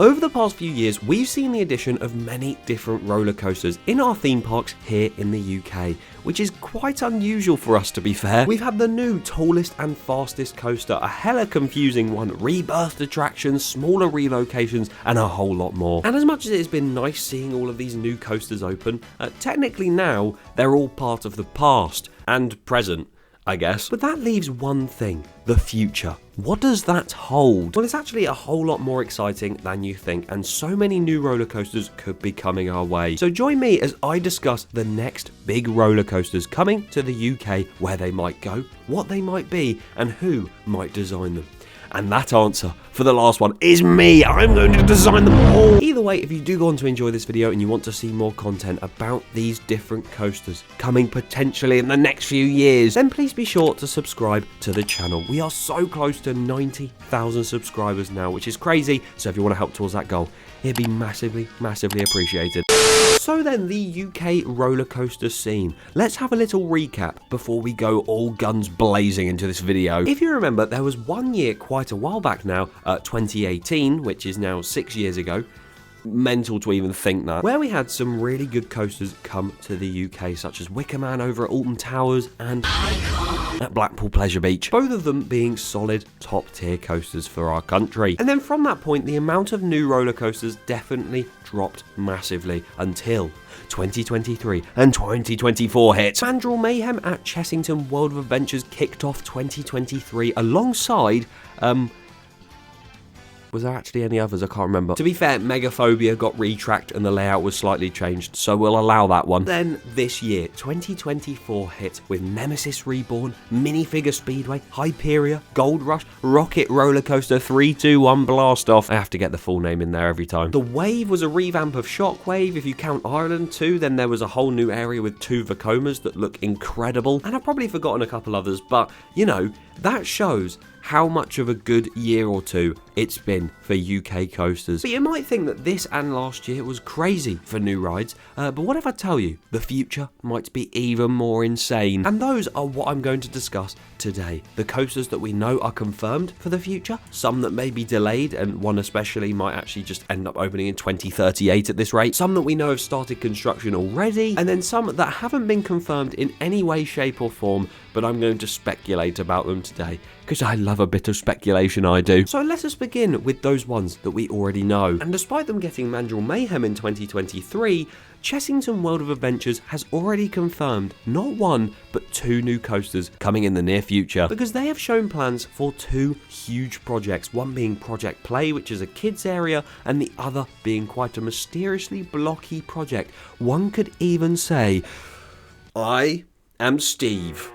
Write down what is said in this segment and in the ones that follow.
Over the past few years, we've seen the addition of many different roller coasters in our theme parks here in the UK, which is quite unusual for us, to be fair. We've had the new tallest and fastest coaster, a hella confusing one, rebirthed attractions, smaller relocations, and a whole lot more. And as much as it has been nice seeing all of these new coasters open, technically now they're all part of the past and present, I guess. But that leaves one thing, the future. What does that hold? Well, it's actually a whole lot more exciting than you think, and so many new roller coasters could be coming our way. So join me as I discuss the next big roller coasters coming to the UK, where they might go, what they might be, and who might design them. And that answer for the last one is me. I'm going to design them all. Either way, if you do go on to enjoy this video and you want to see more content about these different coasters coming potentially in the next few years, then please be sure to subscribe to the channel. We are so close to 90,000 subscribers now, which is crazy. So if you want to help towards that goal, it'd be massively, massively appreciated. So then, the UK roller coaster scene. Let's have a little recap before we go all guns blazing into this video. If you remember, there was one year quite a while back now, 2018, which is now 6 years ago. Mental to even think that, where we had some really good coasters come to the UK, such as Wicker Man over at Alton Towers and at Blackpool Pleasure Beach, both of them being solid top tier coasters for our country. And then from that point, the amount of new roller coasters definitely dropped massively until 2023 and 2024 hit. Mandrill Mayhem at Chessington World of Adventures kicked off 2023 alongside was there actually any others? I can't remember. To be fair, Megaphobia got retracked and the layout was slightly changed, so we'll allow that one. Then this year, 2024 hit with Nemesis Reborn, Minifigure Speedway, Hyperia, Gold Rush, Rocket Roller Coaster 321 Blast Off. I have to get the full name in there every time. The Wave was a revamp of Shockwave. If you count Ireland too, then there was a whole new area with 2 Vekomas that look incredible. And I've probably forgotten a couple others, but you know, that shows how much of a good year or two it's been for UK coasters. But you might think that this and last year was crazy for new rides, but what if I tell you the future might be even more insane? And those are what I'm going to discuss today. The coasters that we know are confirmed for the future, some that may be delayed, and one especially might actually just end up opening in 2038 at this rate, some that we know have started construction already, and then some that haven't been confirmed in any way, shape or form, but I'm going to speculate about them today, because I love a bit of speculation, I do. So let us begin with those ones that we already know. And despite them getting Mandrill Mayhem in 2023, Chessington World of Adventures has already confirmed not 1, but 2 new coasters coming in the near future, because they have shown plans for 2 huge projects, one being Project Play, which is a kids area, and the other being quite a mysteriously blocky project. One could even say, I am Steve.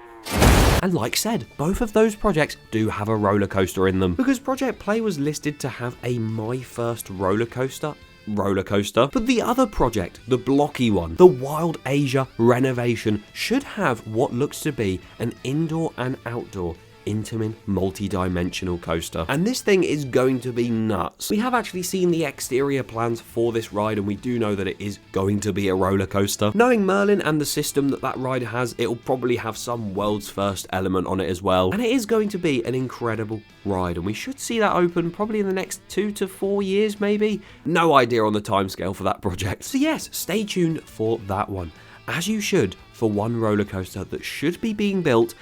And like said, both of those projects do have a roller coaster in them, because Project Play was listed to have a My First roller coaster, but the other project, the blocky one, the Wild Asia renovation, should have what looks to be an indoor and outdoor Intamin multi-dimensional coaster, and this thing is going to be nuts. We have actually seen the exterior plans for this ride, and we do know that it is going to be a roller coaster. Knowing Merlin and the system that that ride has, it'll probably have some world's first element on it as well, and it is going to be an incredible ride, and we should see that open probably in the next 2 to 4 years maybe. No idea on the timescale for that project, so yes, stay tuned for that one, as you should for one roller coaster that should be being built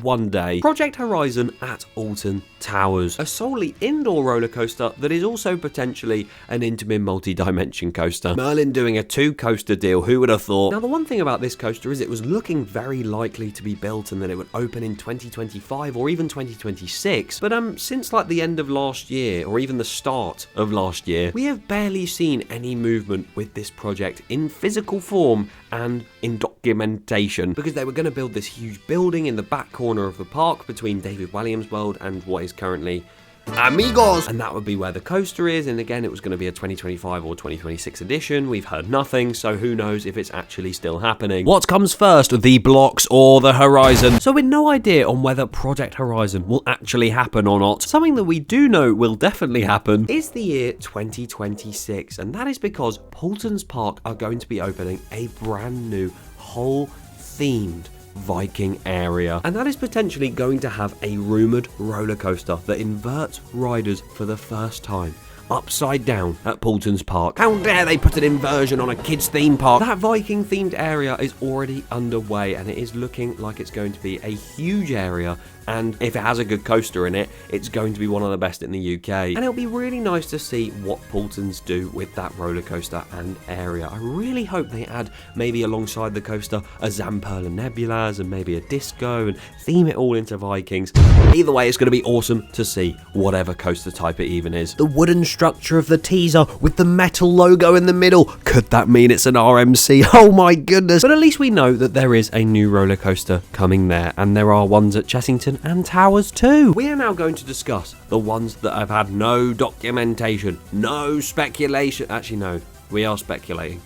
one day. Project Horizon at Alton Towers, a solely indoor roller coaster that is also potentially an Intamin multi-dimension coaster. Merlin doing a 2 coaster deal, who would have thought? Now the one thing about this coaster is it was looking very likely to be built and that it would open in 2025 or even 2026, but since like the end of last year or even the start of last year, we have barely seen any movement with this project in physical form and in documentation, because they were going to build this huge building in the back corner of the park between David Walliams World and what is currently Amigos, and that would be where the coaster is, and again it was going to be a 2025 or 2026 edition. We've heard nothing, so who knows if it's actually still happening. What comes first, the blocks or the horizon? So with no idea on whether Project Horizon will actually happen or not, something that we do know will definitely happen is the year 2026, and that is because Thorpe Park are going to be opening a brand new whole themed Viking area, and that is potentially going to have a rumoured roller coaster that inverts riders for the first time. upside down at Alton Park. How dare they put an inversion on a kids theme park? That Viking themed area is already underway and it is looking like it's going to be a huge area, and if it has a good coaster in it, it's going to be one of the best in the UK. And it'll be really nice to see what Paultons do with that roller coaster and area. I really hope they add maybe alongside the coaster a Zamperla Nebulas and maybe a disco and theme it all into Vikings. Either way, it's going to be awesome to see whatever coaster type it even is. The wooden structure of the teaser with the metal logo in the middle. Could that mean it's an RMC? Oh my goodness. But at least we know that there is a new roller coaster coming there, and there are ones at Chessington and Towers too. We are now going to discuss the ones that have had no documentation, no speculation. Actually, no, we are speculating.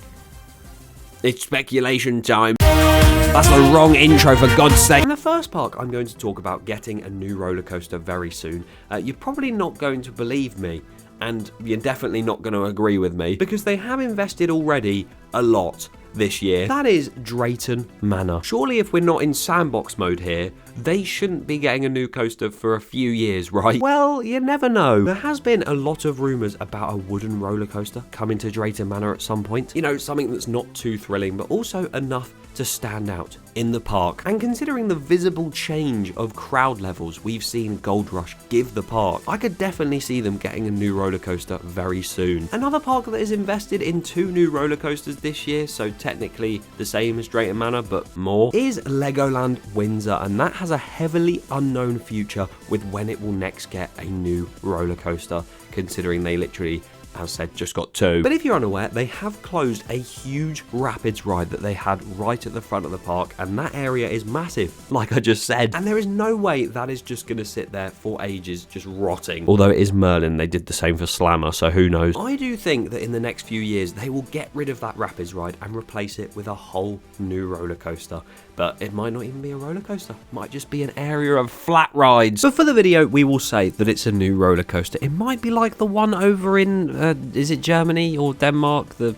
It's speculation time. That's the wrong intro, for God's sake. In the first park, I'm going to talk about getting a new roller coaster very soon. You're probably not going to believe me, and you're definitely not going to agree with me, because they have invested already a lot this year. That is Drayton Manor. Surely if we're not in sandbox mode here, they shouldn't be getting a new coaster for a few years, right? Well, you never know. There has been a lot of rumours about a wooden roller coaster coming to Drayton Manor at some point. You know, something that's not too thrilling, but also enough to stand out in the park. And considering the visible change of crowd levels we've seen Gold Rush give the park, I could definitely see them getting a new roller coaster very soon. Another park that is invested in 2 new roller coasters this year, so technically the same as Drayton Manor but more, is Legoland Windsor, and that has a heavily unknown future with when it will next get a new roller coaster, considering they literally, as said, just got 2. But if you're unaware, they have closed a huge rapids ride that they had right at the front of the park, and that area is massive, like I just said. And there is no way that is just going to sit there for ages, just rotting. Although it is Merlin, they did the same for Slammer, so who knows. I do think that in the next few years, they will get rid of that rapids ride and replace it with a whole new roller coaster. But it might not even be a roller coaster. It might just be an area of flat rides. But for the video, we will say that it's a new roller coaster. It might be like the one over in, is it Germany or Denmark? The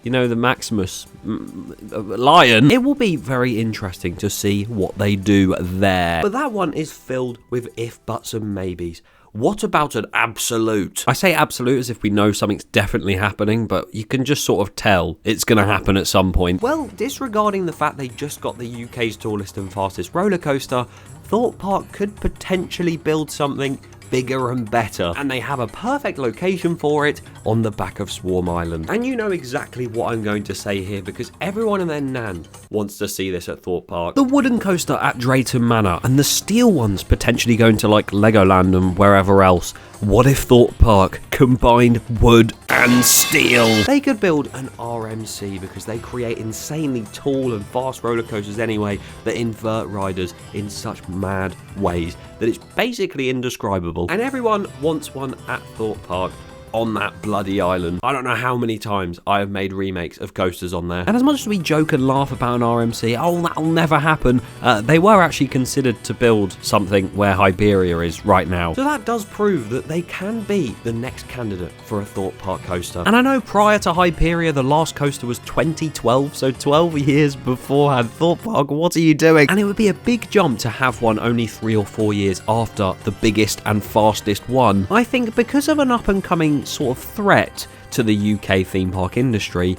Maximus Lion. It will be very interesting to see what they do there. But that one is filled with if, buts and maybes. What about an absolute? I say absolute as if we know something's definitely happening, but you can just sort of tell it's going to happen at some point. Well, disregarding the fact they just got the UK's tallest and fastest roller coaster, Thorpe Park could potentially build something bigger and better, and they have a perfect location for it on the back of Swarm Island. And you know exactly what I'm going to say here, because everyone and their nan wants to see this at Thorpe Park. The wooden coaster at Drayton Manor, and the steel ones potentially going to like Legoland and wherever else. What if Thorpe Park combined wood and steel? They could build an RMC, because they create insanely tall and fast roller coasters anyway that invert riders in such mad ways that it's basically indescribable. And everyone wants one at Thorpe Park on that bloody island. I don't know how many times I have made remakes of coasters on there. And as much as we joke and laugh about an RMC, oh, that'll never happen, they were actually considered to build something where Hyperia is right now. So that does prove that they can be the next candidate for a Thorpe Park coaster. And I know prior to Hyperia, the last coaster was 2012, so 12 years beforehand. Thorpe Park, what are you doing? And it would be a big jump to have one only 3 or 4 years after the biggest and fastest one. I think because of an up-and-coming sort of threat to the UK theme park industry,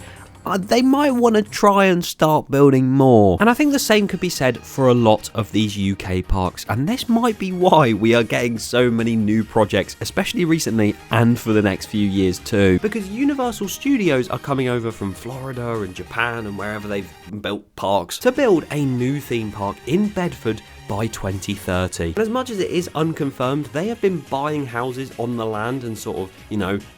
they might want to try and start building more. And I think the same could be said for a lot of these UK parks, and this might be why we are getting so many new projects, especially recently and for the next few years too, because Universal Studios are coming over from Florida and Japan and wherever they've built parks to build a new theme park in Bedford by 2030. And as much as it is unconfirmed, they have been buying houses on the land and sort of,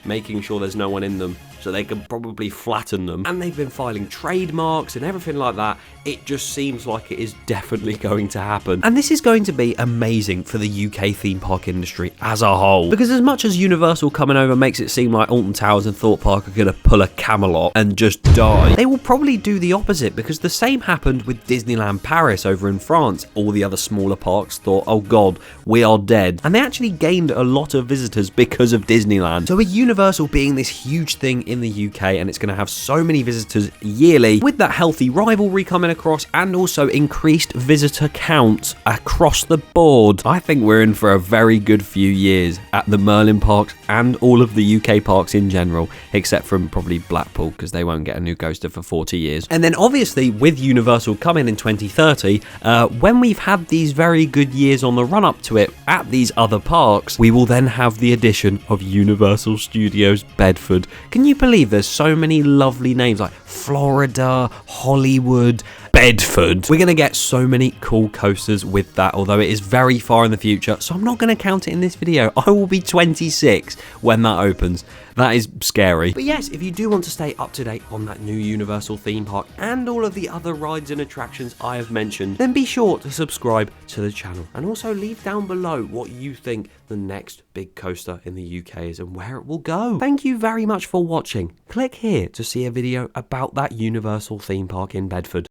making sure there's no one in them so they can probably flatten them. And they've been filing trademarks and everything like that. It just seems like it is definitely going to happen. And this is going to be amazing for the UK theme park industry as a whole. Because as much as Universal coming over makes it seem like Alton Towers and Thorpe Park are going to pull a Camelot and just die, they will probably do the opposite, because the same happened with Disneyland Paris over in France. All the other smaller parks thought, oh god, we are dead. And they actually gained a lot of visitors because of Disneyland. So with Universal being this huge thing in in the UK, and it's going to have so many visitors yearly, with that healthy rivalry coming across and also increased visitor count across the board. I think we're in for a very good few years at the Merlin parks and all of the UK parks in general, except from probably Blackpool, because they won't get a new coaster for 40 years. And then obviously with Universal coming in 2030, when we've had these very good years on the run up to it at these other parks, we will then have the addition of Universal Studios Bedford. Can you believe there's so many lovely names like Florida, Hollywood, Bedford? We're going to get so many cool coasters with that, although it is very far in the future, so I'm not going to count it in this video. I will be 26 when that opens. That is scary. But yes, if you do want to stay up to date on that new Universal theme park and all of the other rides and attractions I have mentioned, then be sure to subscribe to the channel, and also leave down below what you think the next big coaster in the UK is and where it will go. Thank you very much for watching. Click here to see a video about that Universal theme park in Bedford.